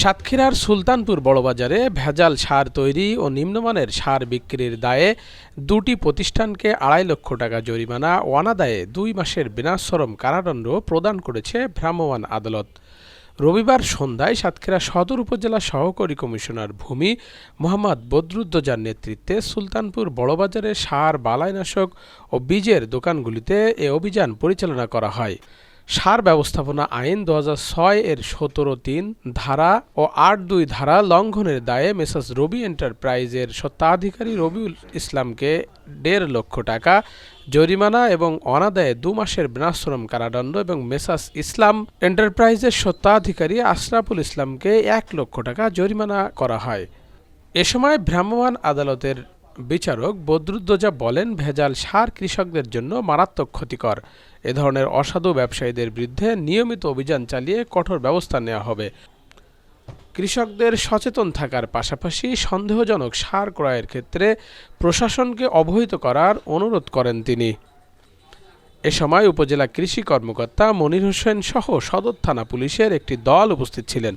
সাতক্ষীরার সুলতানপুর বড়বাজারে ভেজাল সার তৈরি ও নিম্নমানের সার বিক্রির দায়ে দুটি প্রতিষ্ঠানকে ২.৫ লক্ষ টাকা জরিমানা ও অনাদায়ে ২ মাসের বিনাশ্রম কারাদণ্ড প্রদান করেছে ভ্রাম্যমাণ আদালত। রবিবার সন্ধ্যায় সাতক্ষীরা সদর উপজেলা সহকারী কমিশনার ভূমি মোহাম্মদ বদরুদ্দোজার নেতৃত্বে সুলতানপুর বড়বাজারে সার, বালাইনাশক ও বীজের দোকানগুলিতে এ অভিযান পরিচালনা করা হয়। সার ব্যবস্থাপনা আইন ২০০৬ এর ১৭(৩) ধারা ও ৮(২) ধারা লঙ্ঘনের দায়ে মেসাস রবি এন্টারপ্রাইজের স্বত্বাধিকারী রবিউল ইসলামকে ১.৫ লক্ষ টাকা জরিমানা এবং অনাদায়ে ২ মাসের বিনাশ্রম কারাদণ্ড এবং মেসাস ইসলাম এন্টারপ্রাইজের স্বত্বাধিকারী আশরাফুল ইসলামকে ১ লক্ষ টাকা জরিমানা করা হয়। এ সময় ভ্রাম্যমাণ আদালতের বিচারক বদরুদ্দোজা বলেন, ভেজাল সার কৃষকদের জন্য মারাত্মক ক্ষতিকর। এ ধরনের অসাধু ব্যবসায়ীদের বিরুদ্ধে নিয়মিত অভিযান চালিয়ে কঠোর ব্যবস্থা নেওয়া হবে। কৃষকদের সচেতন থাকার পাশাপাশি সন্দেহজনক সার ক্রয়ের ক্ষেত্রে প্রশাসনকে অবহিত করার অনুরোধ করেন তিনি। এ সময় উপজেলা কৃষি কর্মকর্তা মনির হোসেন সহ সদর থানা পুলিশের একটি দল উপস্থিত ছিলেন।